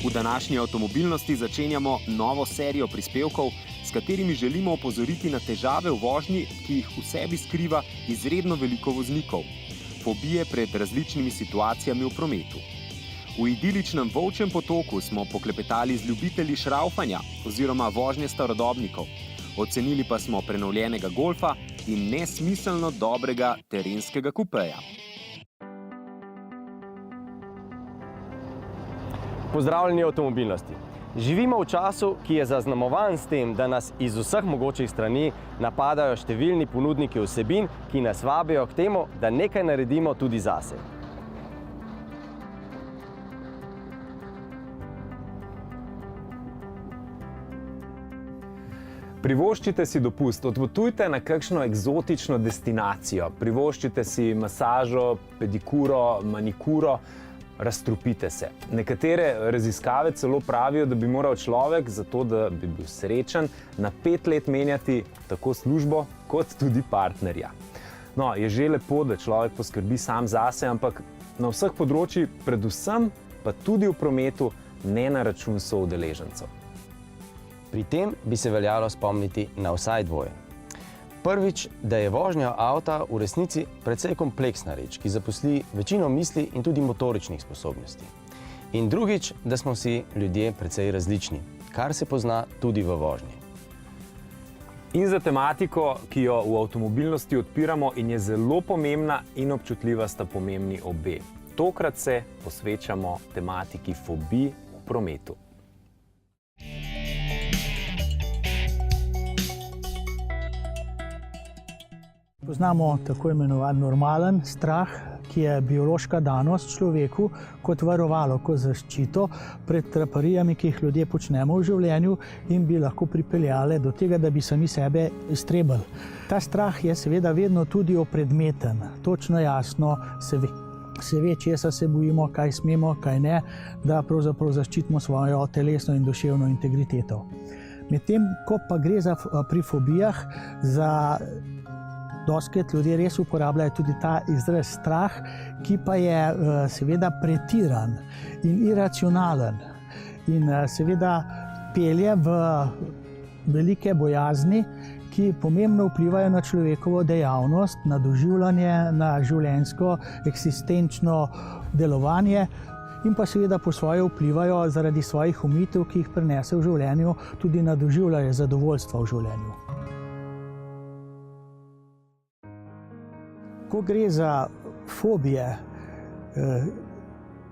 V današnji avtomobilnosti začenjamo novo serijo prispevkov, s katerimi želimo opozoriti na težave v vožnji, ki jih v sebi skriva izredno veliko voznikov. Fobije pred različnimi situacijami v prometu. V idiličnem Volčjem potoku smo poklepetali z ljubitelji šraufanja oziroma vožnje starodobnikov. Ocenili pa smo prenovljenega golfa in nesmiselno dobrega terenskega kupeja. Pozdravljeni avtomobilnosti. Živimo v času, ki je zaznamovan s tem, da nas iz vseh mogočih strani napadajo številni ponudniki vsebin, ki nas vabijo k temu, da nekaj naredimo tudi zase. Privoščite si dopust, odpotujte na kakšno eksotično destinacijo. Privoščite si masažo, pedikuro, manikuro, razstrupite se. Nekatere raziskave celo pravijo, da bi moral človek, zato da bi bil srečen, na 5 let menjati tako službo kot tudi partnerja. No, je že lepo, da človek poskrbi sam zase, ampak na vseh področjih, predvsem pa tudi v prometu, ne na račun soudeležencev. Pri tem bi se veljalo spomniti na vsaj dvoje. Prvič, da je vožnja avta v resnici precej kompleksna reč, ki zaposli večino misli in tudi motoričnih sposobnosti. In drugič, da smo si ljudje precej različni, kar se pozna tudi v vožnji. In za tematiko, ki jo v avtomobilnosti odpiramo in je zelo pomembna in občutljiva, sta pomembni obe. Tokrat se posvečamo tematiki fobij v prometu. Poznamo tako imenovan normalen strah, ki je biološka danost človeku kot varovalo, kot zaščito pred traparijami, ki jih ljudje počnemo v življenju in bi lahko pripeljale do tega, da bi sami sebe iztrebili. Ta strah je seveda vedno tudi opredmeten, točno jasno se ve, česa se bojimo, kaj smemo, kaj ne, da pravzaprav zaščitimo svojo telesno in duševno integriteto. Medtem, ko pa gre pri fobijah za dostikrat ljudje res uporabljajo tudi ta izraz strah, ki pa je seveda pretiran in iracionalen in seveda pelje v velike bojazni, ki pomembno vplivajo na človekovo dejavnost, na doživljanje, na življenjsko, eksistenčno delovanje in pa seveda po svoje vplivajo zaradi svojih omejitev, ki jih prinese v življenju, tudi na doživljanje zadovoljstva v življenju. Ko gre za fobije,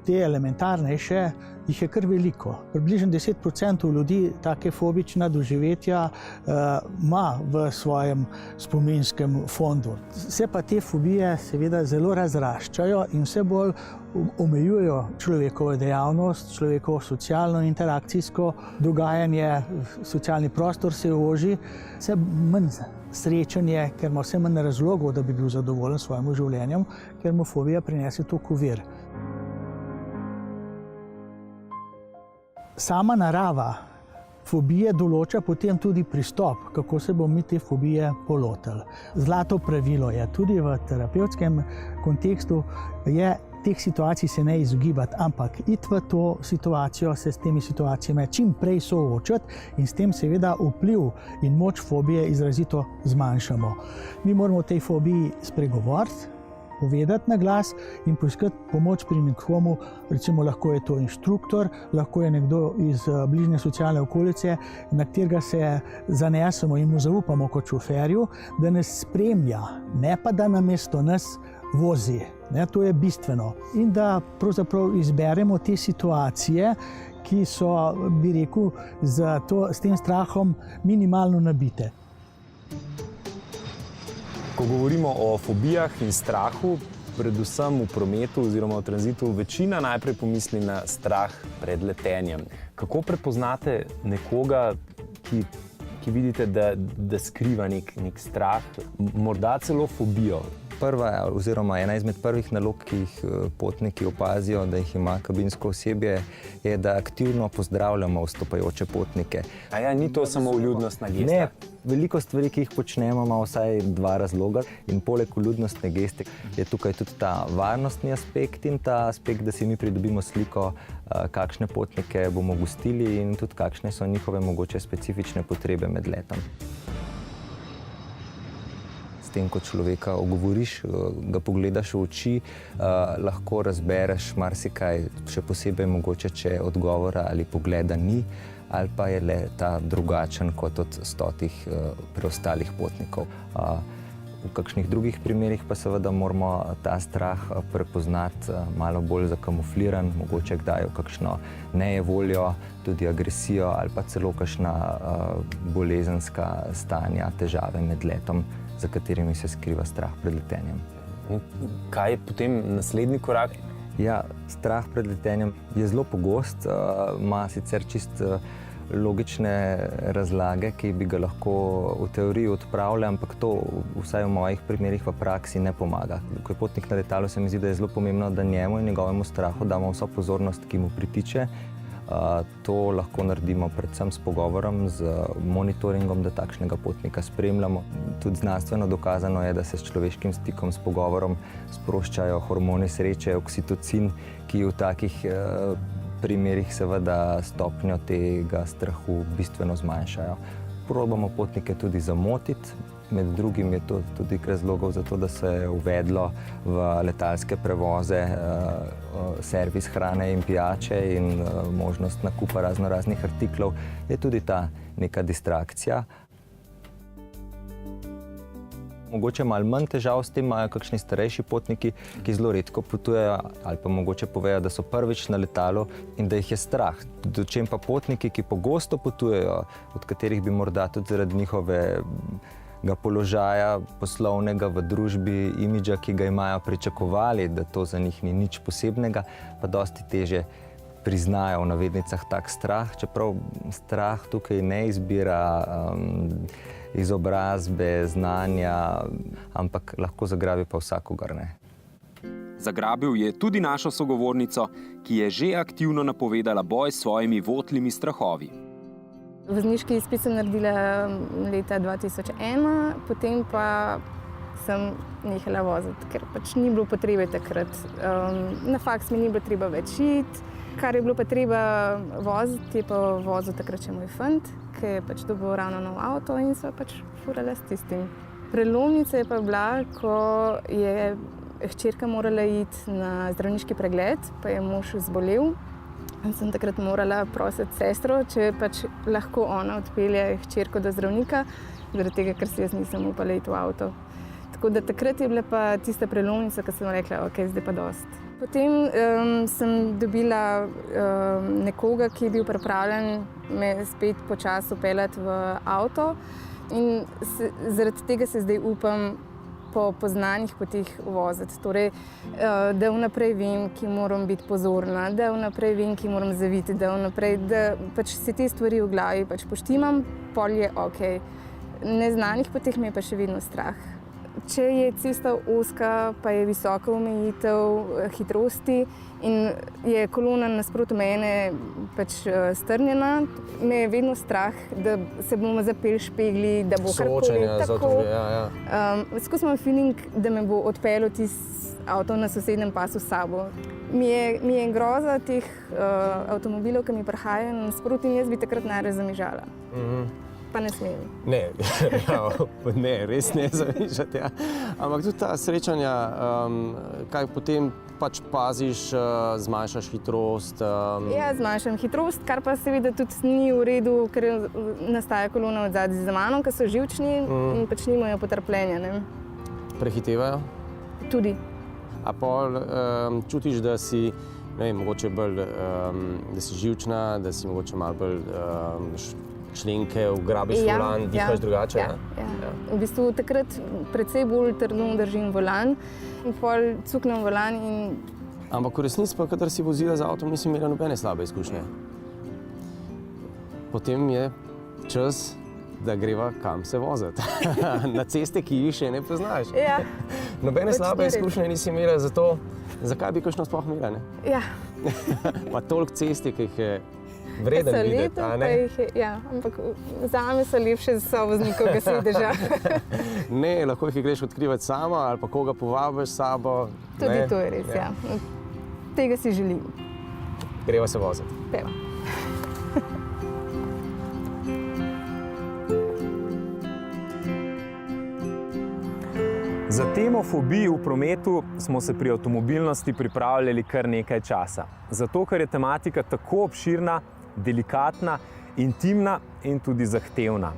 te elementarnejše, jih je kar veliko. Približno 10% ljudi take fobična doživetja ima v svojem spominskem fondu. Se pa te fobije seveda zelo razraščajo in vse bolj omejujejo človekovo dejavnost, človekovo socialno interakcijsko dogajanje, socialni prostor se oži, vse manj srečen je, ker ima vse manj razlogov, da bi bil zadovoljen s svojim življenjem, ker mu fobija prinese toliko ovir. Sama narava fobije določa potem tudi pristop, kako se bomo mi te fobije polotili. Zlato pravilo je tudi v terapevtskem kontekstu, je teh situacij se ne izogibati, ampak iti v to situacijo, se s temi situacijami čim prej soočati in s tem seveda vpliv in moč fobije izrazito zmanjšamo. Mi moramo o tej fobiji spregovoriti, povedati na glas in poiskati pomoč pri nekomu, recimo lahko je to inštruktor, lahko je nekdo iz bližnje socialne okolice, na katerega se zanesemo in mu zaupamo kot šoferju, da nas spremlja, ne pa da namesto nas vozi. To je bistveno. In da pravzaprav izberemo te situacije, ki so, bi rekel, s tem strahom minimalno nabite. Ko govorimo o fobijah in strahu, predvsem v prometu oziroma v tranzitu, večina najprej pomisli na strah pred letenjem. Kako prepoznate nekoga, ki vidite, da skriva nek strah, morda celo fobijo? Prva oziroma ena izmed prvih nalog, ki jih potniki opazijo, da jih ima kabinsko osebje, je, da aktivno pozdravljamo vstopajoče potnike. Ni to samo vljudnostna gesta? Ne, Veliko stvari, ki jih počnemo, ima vsaj dva razloga. In poleg vljudnostne geste je tukaj tudi ta varnostni aspekt in ta aspekt, da si mi pridobimo sliko, kakšne potnike bomo gostili in tudi kakšne so njihove mogoče specifične potrebe med letom. S tem, ko človeka ogovoriš, ga pogledaš v oči, lahko razbereš marsikaj, še posebej mogoče, če odgovora ali pogleda ni, ali pa je le ta drugačen kot od 100 preostalih potnikov. V kakšnih drugih primerih pa seveda moramo ta strah prepoznati malo bolj zakamufliran, mogoče kdaj v kakšno nejevoljo, tudi agresijo ali pa celo kakšna bolezenska stanja, težave med letom, za katerimi se skriva strah pred letenjem. Kaj je potem naslednji korak? Ja, strah pred letenjem je zelo pogost, ima sicer čist logične razlage, ki bi ga lahko v teoriji odpravili, ampak to vsaj v mojih primerih v praksi ne pomaga. Ko je potnik na letalu, se mi zdi, da je zelo pomembno, da njemu in njegovemu strahu damo vso pozornost, ki mu pritiče. To lahko naredimo predvsem s pogovorom, z monitoringom, da takšnega potnika spremljamo. Tudi znanstveno dokazano je, da se s človeškim stikom, s pogovorom sproščajo hormoni sreče, oksitocin, ki v takih primerih seveda stopnjo tega strahu bistveno zmanjšajo. Probamo potnike tudi zamotiti. Med drugim je to tudi razlogov za to, da se je uvedlo v letalske prevoze servis hrane in pijače in možnost nakupa raznoraznih artiklov. Je tudi ta neka distrakcija. Mogoče malo manj težav s tem imajo kakšni starejši potniki, ki zelo redko potujejo ali pa mogoče povejo, da so prvič na letalu in da jih je strah. Dočem pa potniki, ki pogosto potujejo, od katerih bi morda tudi zaradi njihovega položaja poslovnega v družbi, imidža, ki ga imajo, pričakovali, da to za njih ni nič posebnega, pa dosti težje priznajo v navednicah tak strah, čeprav strah tukaj ne izbira izobrazbe, znanja, ampak lahko zagrabi pa vsakogar, ne. Zagrabil je tudi našo sogovornico, ki je že aktivno napovedala boj s svojimi votlimi strahovi. Vozniški izpit sem naredila leta 2001, potem pa sem nehala voziti, ker pač ni bilo potrebe takrat. Na faks mi ni bilo treba več iti. Kar je bilo pa treba voziti, je pa vozil takrat še moj fant, ki je pač dobil ravno nov avto in sva pač furala s tistim. Prelomnica je pa bila, ko je hčerka morala iti na zdravniški pregled, pa je mož zbolel. In sem takrat morala prositi sestro, če pač lahko ona odpelje hčerko do zdravnika, zaradi tega, ker si jaz nisem upala iti v avto. Tako da takrat je bila pa tista prelomnica, ko sem rekla, ok, zdaj pa dosti. Potem sem dobila nekoga, ki je bil pripravljen me spet počasi peljati v avto in zaradi tega se zdaj upam po poznanih poteh voziti. Torej, da vnaprej vem, ki moram biti pozorna, da vnaprej vem, ki moram zaviti, da vnaprej, da pač se te stvari v glavi pač poštimam, pol je ok. Neznanih poteh me je pa še vedno strah. Če je cesta ozka, pa je visoka omejitev hitrosti in je kolona nasproti mene pač strnjena, me je vedno strah, da se bomo zapeli špegli, da bo karkoli tako. Skozi imam feeling, da me bo odpeljal tisti avto na sosednjem pasu s sabo. Mi je groza teh avtomobilov, ki mi prihajajo nasproti in jaz bi takrat najraje zamižala. Pa ne smem. Ne, ne, res ne zamišljati. Ja. Ampak tudi ta srečanja, kaj potem pač paziš, zmanjšaš hitrost? Ja, zmanjšam hitrost, kar pa seveda tudi ni v redu, ker nastaja kolona od zadaj za mano, ker so živčni in pač nimajo potrpljenja. Ne? Prehitevajo? Tudi. A pol čutiš, da si, ne vem, mogoče bolj, da si živčna, da si mogoče malo bolj členke, ugrabiš volan, dihaš drugače? Ja. V bistvu takrat precej bolj trdno držim volan in pol cuknem volan in... Ampak v resnici pa, kadar si vozila z avtom, nisi imela nobene slabe izkušnje. Potem je čas, da greva kam se voziti. Na ceste, ki jih še ne poznaš. Ja. Nobene slabe izkušnje nisi imela, zato zakaj bi kakšno sploh imela, ne? Ja. Pa toliko cesti, ki jih je vreden So videti, lepe, a pa ne? jih je, ja, ampak zame so lepše z sovoznikovega sedeža. Ne, lahko jih greš odkrivati sama ali pa koga povabiš s sabo. Tudi ne? to je res, ja. Tega si želim. Greva se voziti. Peva. Za temo fobij v prometu smo se pri avtomobilnosti pripravljali kar nekaj časa. Zato, ker je tematika tako obširna, delikatna, intimna in tudi zahtevna.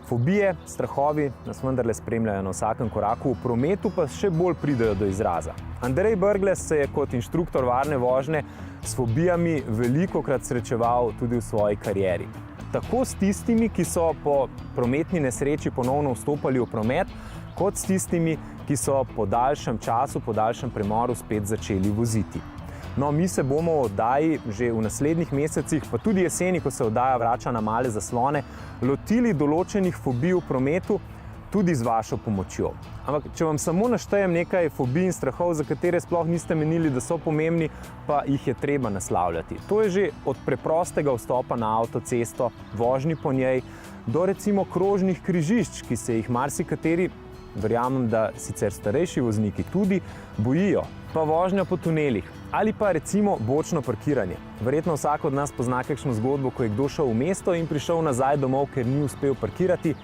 Fobije, strahovi nas vendarle spremljajo na vsakem koraku, v prometu pa še bolj pridejo do izraza. Andrej Brglez se je kot inštruktor varne vožnje s fobijami velikokrat srečeval tudi v svoji karieri. Tako s tistimi, ki so po prometni nesreči ponovno vstopali v promet, kot s tistimi, ki so po daljšem času, po daljšem premoru spet začeli voziti. No, mi se bomo v oddaji že v naslednjih mesecih, pa tudi jeseni, ko se oddaja vrača na male zaslone, lotili določenih fobij v prometu, tudi z vašo pomočjo. Ampak, če vam samo naštejem nekaj fobij in strahov, za katere sploh niste menili, da so pomembni, pa jih je treba naslavljati. To je že od preprostega vstopa na avtocesto, vožnji po njej, do recimo krožnih križišč, ki se jih marsikateri, verjamem, da sicer starejši vozniki tudi, bojijo, pa vožnja po tunelih ali pa recimo bočno parkiranje. Verjetno vsak od nas pozna kakšno zgodbo, ko je kdo šel v mesto in prišel nazaj domov, ker ni uspel parkirati,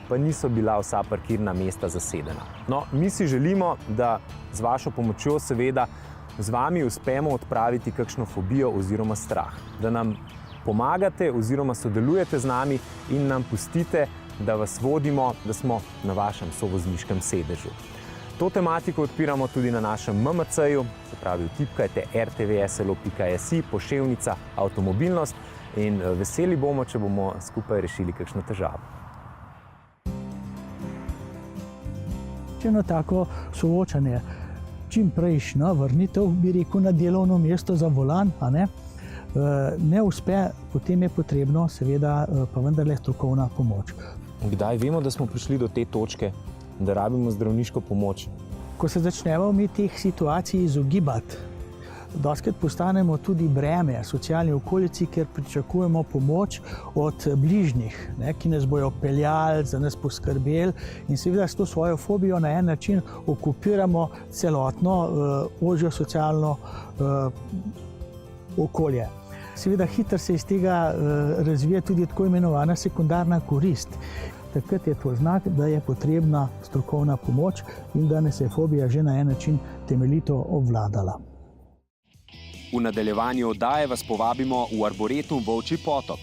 pa niso bila vsa parkirna mesta zasedena. No, mi si želimo, da z vašo pomočjo seveda z vami uspemo odpraviti kakšno fobijo oziroma strah, da nam pomagate oziroma sodelujete z nami in nam pustite, da vas vodimo, da smo na vašem sovozniškem sedežu. To tematiko odpiramo tudi na našem MMC-ju, se pravi vtipkajte rtvslo.si, poševnica avtomobilnost in veseli bomo, če bomo skupaj rešili kakšno težavo. Eno tako soočanje, čim prejšnja vrnitev, bi rekel, na delovno mesto za volan, a ne uspe, potem je potrebno seveda pa vendarle strokovna pomoč. Kdaj vemo, da smo prišli do te točke, da rabimo zdravniško pomoč? Ko se začnemo mi teh situacij izogibati, dostikrat postanemo tudi breme socialni okolici, ker pričakujemo pomoč od bližnjih, ki nas bojo peljali, za nas poskrbeli in seveda s to svojo fobijo na en način okupiramo celotno ožjo socialno okolje. Seveda hitro se iz tega razvija tudi tako imenovana sekundarna korist. Takrat je to znak, da je potrebna strokovna pomoč in da nas je fobija že na en način temeljito obvladala. V nadaljevanju oddaje vas povabimo v Arboretum Volčji potok,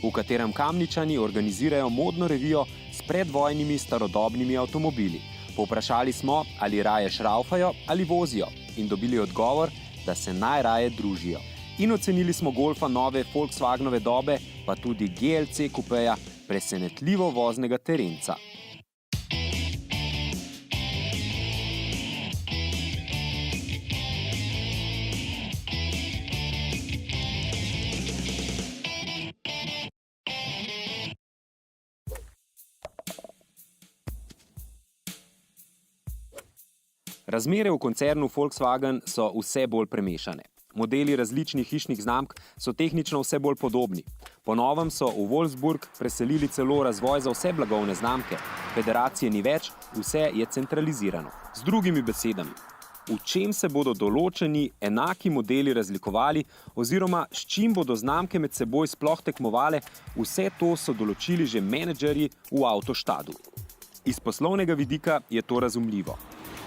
v katerem Kamničani organizirajo modno revijo s predvojnimi starodobnimi avtomobili. Povprašali smo, ali raje šraufajo ali vozijo in dobili odgovor, da se najraje družijo. In ocenili smo golfa nove Volkswagenove dobe, pa tudi GLC kupeja, presenetljivo voznega terenca. Razmere v koncernu Volkswagen so vse bolj premešane. Modeli različnih hišnih znamk so tehnično vse bolj podobni. Po novem so v Wolfsburg preselili celo razvoj za vse blagovne znamke. Federacije ni več, vse je centralizirano. Z drugimi besedami, v čem se bodo določeni enaki modeli razlikovali oziroma s čim bodo znamke med seboj sploh tekmovale, vse to so določili že menedžerji v avtoštadu. Iz poslovnega vidika je to razumljivo.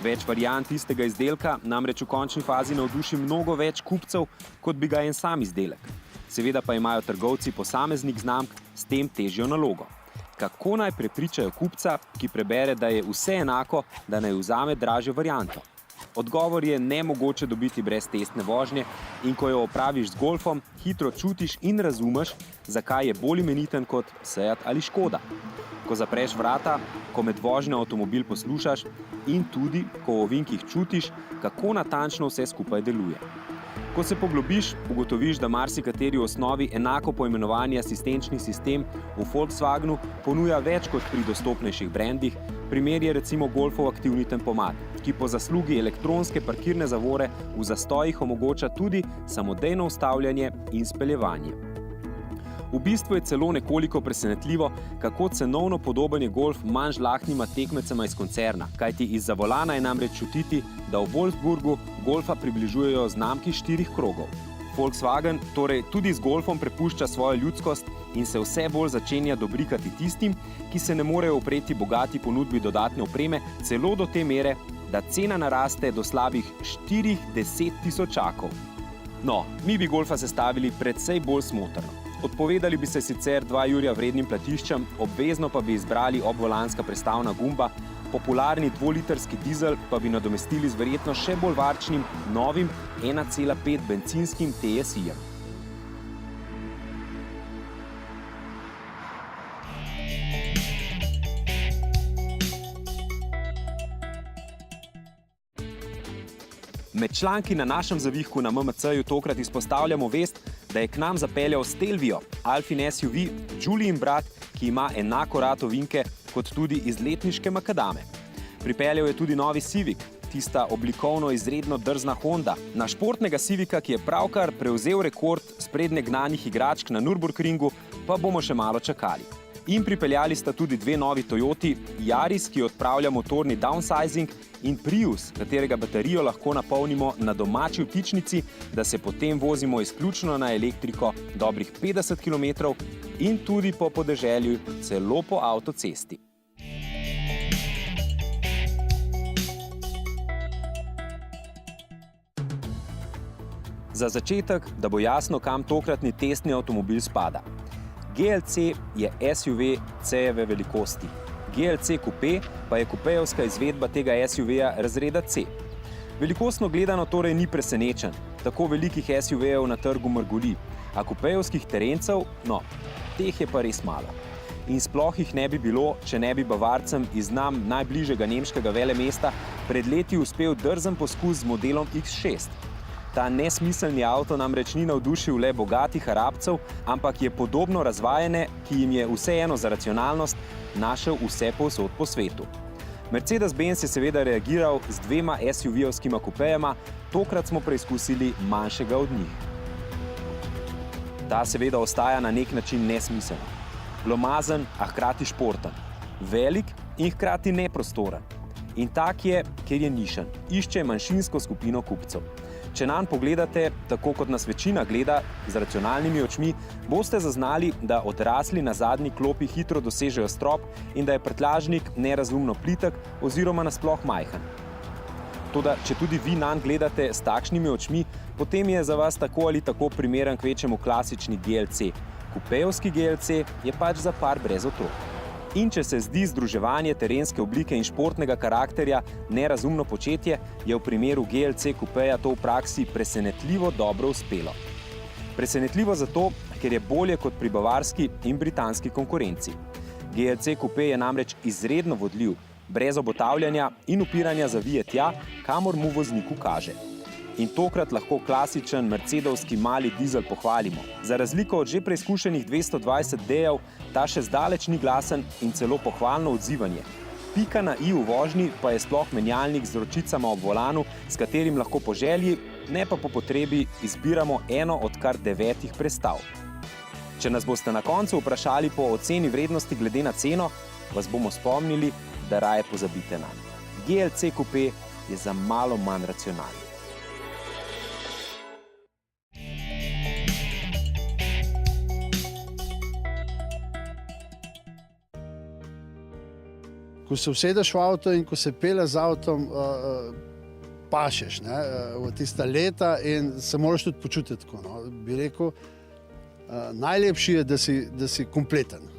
Več variant istega izdelka namreč v končni fazi navduši mnogo več kupcev, kot bi ga en sam izdelek. Seveda pa imajo trgovci posameznih znamk s tem težjo nalogo. Kako naj prepričajo kupca, ki prebere, da je vse enako, da naj vzame dražjo varianto? Odgovor je nemogoče dobiti brez testne vožnje in ko jo opraviš z golfom, hitro čutiš in razumeš, zakaj je bolj imeniten kot Seat ali Škoda. Ko zapreš vrata, ko med vožnjo avtomobil poslušaš in tudi, ko v ovinkih čutiš, kako natančno vse skupaj deluje. Ko se poglobiš, ugotoviš, da marsikateri v osnovi enako poimenovani asistenčni sistem v Volkswagenu ponuja več kot pri dostopnejših brandih. Primer je recimo Golfov aktivni tempomat, ki po zaslugi elektronske parkirne zavore v zastojih omogoča tudi samodejno ustavljanje in speljevanje. V bistvu je celo nekoliko presenetljivo, kako cenovno podoben je golf manj žlahtnima tekmecema iz koncerna, kajti izza volana je namreč čutiti, da v Wolfsburgu golfa približujejo znamki 4 krogov. Volkswagen torej tudi z golfom prepušča svojo ljudskost in se vse bolj začenja dobrikati tistim, ki se ne morejo upreti bogati ponudbi dodatne opreme, celo do te mere, da cena naraste do slabih 40 tisočakov. No, mi bi golfa sestavili precej bolj smotrno. Odpovedali bi se sicer 2 jurja vrednim platiščem, obvezno pa bi izbrali obvolanska prestavna gumba, popularni 2-litrski dizel pa bi nadomestili z verjetno še bolj varčnim, novim 1,5 bencinskim TSI-jem. Med članki na našem zavihku na MMC-ju tokrat izpostavljamo vest, da je k nam zapeljal Stelvio, Alfin SUV, Julijin brat, ki ima enako rad ovinke kot tudi izletniške makadame. Pripeljal je tudi novi Civic, tista oblikovno izredno drzna Honda. Na športnega Civica, ki je pravkar prevzel rekord sprednje gnanih igračk na Nürburgringu, pa bomo še malo čakali. In pripeljali sta tudi 2 novi Toyoti, Yaris, ki odpravlja motorni downsizing, in Prius, katerega baterijo lahko napolnimo na domači vtičnici, da se potem vozimo izključno na elektriko dobrih 50 km in tudi po podeželju, celo po avtocesti. Za začetek, da bo jasno, kam tokratni testni avtomobil spada. GLC je SUV C-jeve velikosti. GLC Coupé pa je kupejevska izvedba tega SUV-ja razreda C. Velikostno gledano torej ni presenečen, tako velikih SUV-jev na trgu mrgoli, a kupejevskih terencev, no, teh je pa res malo. In sploh jih ne bi bilo, če ne bi Bavarcem iz nam najbližjega nemškega velemesta pred leti uspel drzen poskus z modelom X6. Ta nesmiselni avto namreč ni navdušil le bogatih Arabcev, ampak je podobno razvajene, ki jim je vseeno za racionalnost, našel vse povsod po svetu. Mercedes-Benz je seveda reagiral z 2 SUV-ovskima kupejema, tokrat smo preizkusili manjšega od njih. Ta seveda ostaja na nek način nesmiseln. Glomazen, a hkrati športen. Velik in hkrati neprostoren. In tak je, ker je nišen, išče manjšinsko skupino kupcev. Če nanj pogledate, tako kot nas večina gleda, z racionalnimi očmi, boste zaznali, da odrasli na zadnji klopi hitro dosežejo strop in da je prtljažnik nerazumno plitek oziroma nasploh majhen. Toda, če tudi vi nanj gledate s takšnimi očmi, potem je za vas tako ali tako primeren kvečemu klasični GLC. Kupejevski GLC je pač za par brez otrok. In če se zdi združevanje terenske oblike in športnega karakterja nerazumno početje, je v primeru GLC Coupeja to v praksi presenetljivo dobro uspelo. Presenetljivo zato, ker je bolje kot pri bavarski in britanski konkurenci. GLC Coupe je namreč izredno vodljiv, brez obotavljanja in upiranja zavije tja, kamor mu voznik ukaže. In tokrat lahko klasičen mercedovski mali dizel pohvalimo. Za razliko od že preizkušenih 220D-jev, ta še zdaleč ni glasen in celo pohvalno odzivanje. Pika na i v vožnji pa je sploh menjalnik z ročicama ob volanu, s katerim lahko po želji, ne pa po potrebi, izbiramo eno od kar 9 prestav. Če nas boste na koncu vprašali po oceni vrednosti glede na ceno, vas bomo spomnili, da raje pozabite nanj. GLC Coupe je za malo manj racionalen. Ko se usedeš v avto in ko se peleš z avtom, pašeš v tista leta in se moraš tudi počutiti tako. No. Bi rekel, najlepši je, da si kompleten.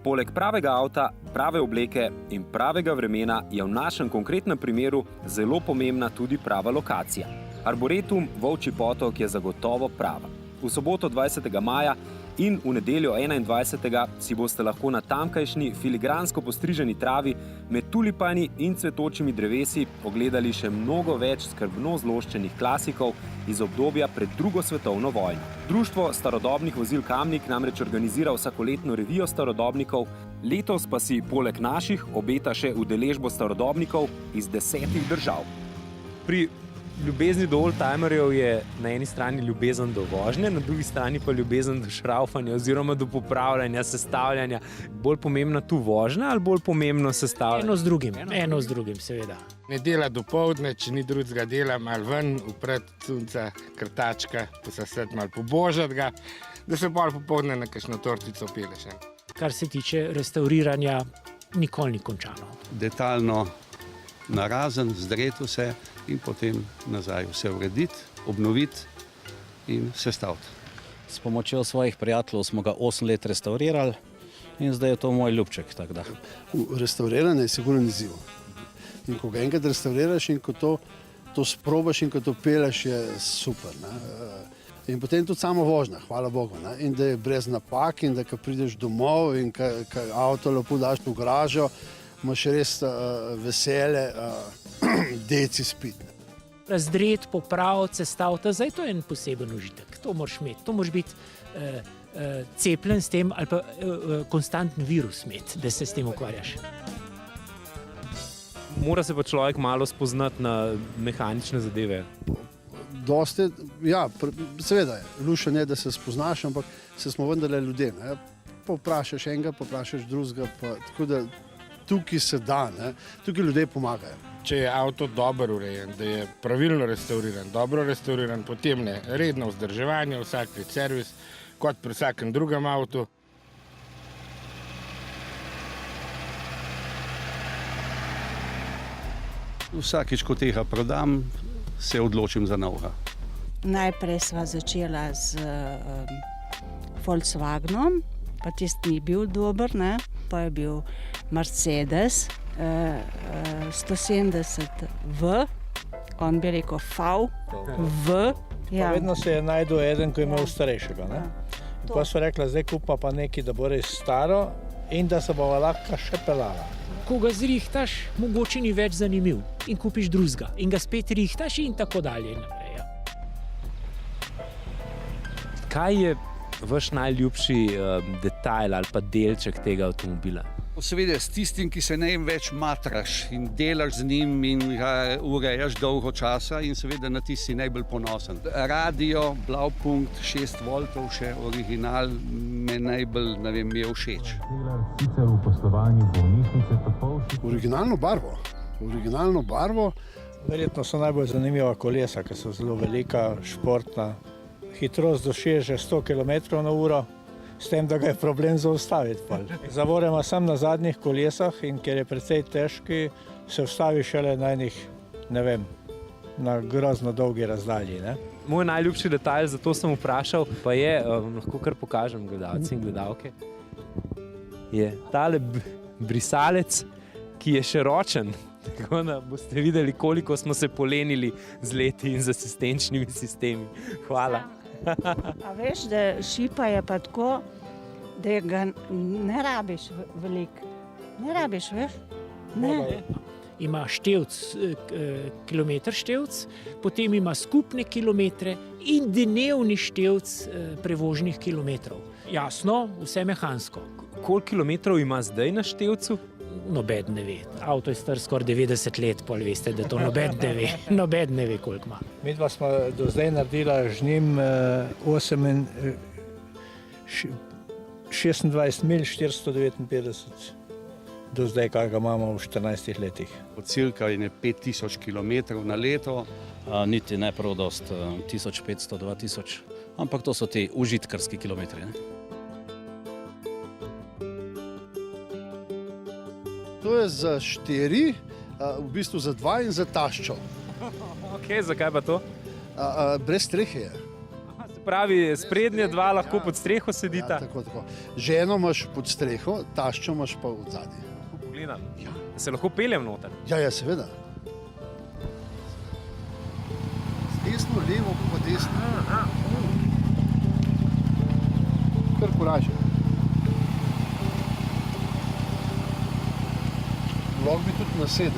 Poleg pravega avta, prave obleke in pravega vremena je v našem konkretnem primeru zelo pomembna tudi prava lokacija. Arboretum Volčji potok je zagotovo prava. V soboto 20. maja in v nedeljo 21. si boste lahko na tamkajšnji filigransko postriženi travi med tulipani in cvetočimi drevesi ogledali še mnogo več skrbno zloščenih klasikov iz obdobja pred drugo svetovno vojno. Društvo starodobnih vozil Kamnik namreč organizira vsakoletno revijo starodobnikov, letos pa si poleg naših obeta še udeležbo starodobnikov iz 10 držav. Pri ljubezni do oldtimerjev je na eni strani ljubezen do vožnje, na drugi strani pa ljubezen do šraufanja oziroma do popravljanja, sestavljanja. Bolj pomembna tu vožnja ali bolj pomembno sestavljanje? Eno z drugim, seveda. Nedela do povdne, če ni drugega dela, malo ven, upred sunca, krtačka, posesati malo pobožati ga, da se bolj popovdne na kakšno tortico peleš. Kar se tiče restauriranja, nikoli ni končano. Detaljno narazen, zdreti vse in potem nazaj vse urediti, obnoviti in sestaviti. S pomočjo svojih prijateljev smo ga 8 let restaurirali in zdaj je to moj ljubček. Restauriranje je sigurno izziv. In ko ga enkrat restauriraš in ko to sprobaš in ko to peleš, je super. In potem tudi samo vožnja, hvala Bogu. In da je brez napak in da ko prideš domov in ko avto lepo daš v garažo, imaš res vesele, deci spiti. Razdret, popraviti, sestaviti, zdaj to je en poseben užitek. To moraš imeti, to moraš biti cepljen s tem ali pa konstanten virus imeti, da se s tem ukvarjaš. Mora se pa človek malo spoznati na mehanične zadeve. Dosti, ja, seveda je. Lušen je, da se spoznaš, ampak se smo vendarle ljudje. Povprašaš enega, povprašaš drugega, tako da tukaj se da, tukaj ljudje pomagajo. Če je avto dobro urejen, da je pravilno restauriran, dobro restauriran, potem ne redno vzdrževanje, vsak servis, kot pri vsakem drugem avtu. Vsakič, ko tega prodam, se odločim za novega. Najprej sva začela z Volkswagenom, pa tisti ni bil dober, pa je bil Mercedes 170V, on bi rekel V. Ja. Vedno se je najdel eden, ko je imel starejšega. Pa so rekla, zdaj kupa pa nekaj, da bo res staro in da se bova lahko še pelala. Ko ga zrihtaš, mogoče ni več zanimiv in kupiš drugega in ga spet rihtaš in tako dalje in naprej. Kaj je vaš najljubši detajl ali pa delček tega avtomobila? Seveda s tistim, ki se največ matraš in delaš z njim in ga urejaš dolgo časa in seveda na tisti najbolj ponosen. Radio, Blaupunkt, 6 voltov, še original, me najbolj, mi je všeč. Originalno barvo. Verjetno so najbolj zanimiva kolesa, ker so zelo velika, športna. Hitrost doseže 100 km/h, s tem, da ga je problem zaustaviti. Zavore ima samo na zadnjih kolesah in ker je precej težki, se vstavi šele na enih, na grozno dolgi razdalji. Moj najljubši detajl, zato sem vprašal, pa je, lahko kar pokažem gledalci in gledalke, je tale brisalec, ki je še ročen. Tako da boste videli, koliko smo se polenili z leti in z asistenčnimi sistemi. Hvala. A veš, da šipa je pa tako, da ga ne rabiš veliko. Ne rabiš, veš? Ne. Ima števc, kilometer števc, potem ima skupne kilometre in dnevni števc prevoženih kilometrov. Jasno, vse mehansko. Koliko kilometrov ima zdaj na števcu? Noben ne ve. Avto je star skoraj 90 let, pol veste, da to noben ne ve. Noben ne ve, koliko ima. Midva smo do zdaj naredila z njim 26 mil 459 do zdaj, kar ga imamo v 14 letih. Cirka je 5000 km na leto. Niti ne prav dost, 1500-2000, ampak to so ti užitkarski kilometri. To je za 4, v bistvu za 2 in za taščo. Ok, zakaj pa to? Brez strehe je. Se pravi, sprednje 2 lahko pod streho sedita. Ja, tako. Ženo imaš pod streho, taščo imaš pa v zadnji. Pogledam. Ja. Se lahko peljem noter? Ja, seveda. Z desno, levo pa desno. Kar kuraže. Lahko bi tudi na 700.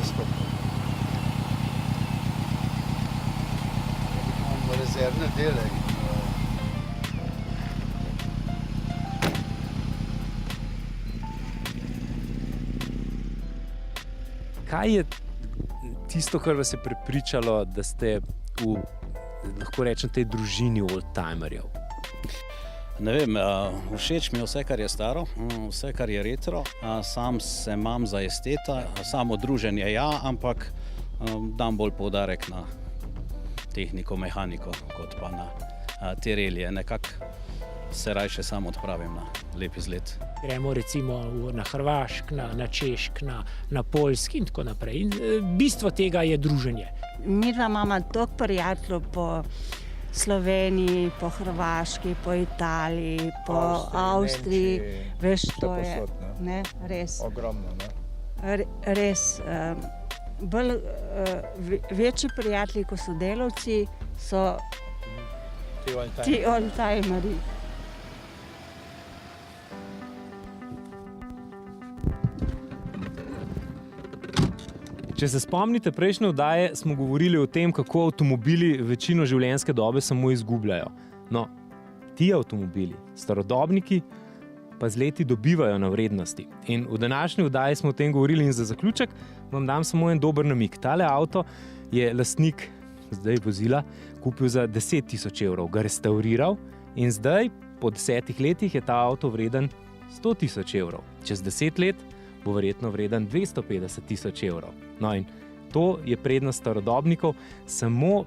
Imamo rezervne dele. Kaj je tisto, kar vas je prepričalo, da ste lahko rečem, tej družini oldtimerjev? Ne vem, všeč mi je vse, kar je staro, vse, kar je retro. Sam se imam za esteta, samo druženje ja, ampak dam bolj poudarek na tehniko, mehaniko, kot pa na te relije. Nekako se rajše sam odpravim na lep izlet. Gremo recimo na Hrvašk, na Češk, na Poljsk in tako naprej. In bistvo tega je druženje. Mi dva imamo toliko prijateljev po Sloveniji, po Hrvaški, po Italiji, po Avstriji. Veš, to je ne, res. Ogromno, ne? Res. Večji prijatelji, kot so delavci, so ti oldtimerji. Če se spomnite prejšnje oddaje, smo govorili o tem, kako avtomobili večino življenjske dobe samo izgubljajo. No, ti avtomobili, starodobniki, pa z leti dobivajo na vrednosti. In v današnji oddaji smo o tem govorili in za zaključek vam dam samo en dober namig. Tale avto je lastnik zdaj vozila kupil za 10 000 evrov, ga restauriral in zdaj, po 10 letih, je ta avto vreden 100 000 evrov. Čez 10 let bo verjetno vreden 250 000 evrov. No in to je prednost starodobnikov, samo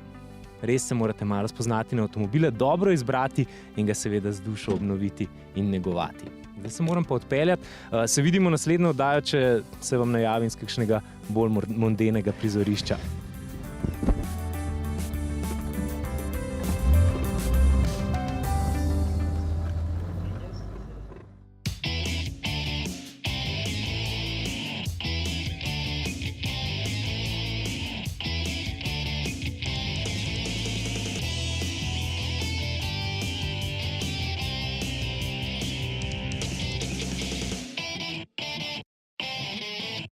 res se morate malo spoznati na avtomobile, dobro izbrati in ga seveda z dušo obnoviti in negovati. Zdaj se moram pa odpeljati. Se vidimo naslednjo oddajo, če se vam najavim z kakšnega bolj mondenega prizorišča.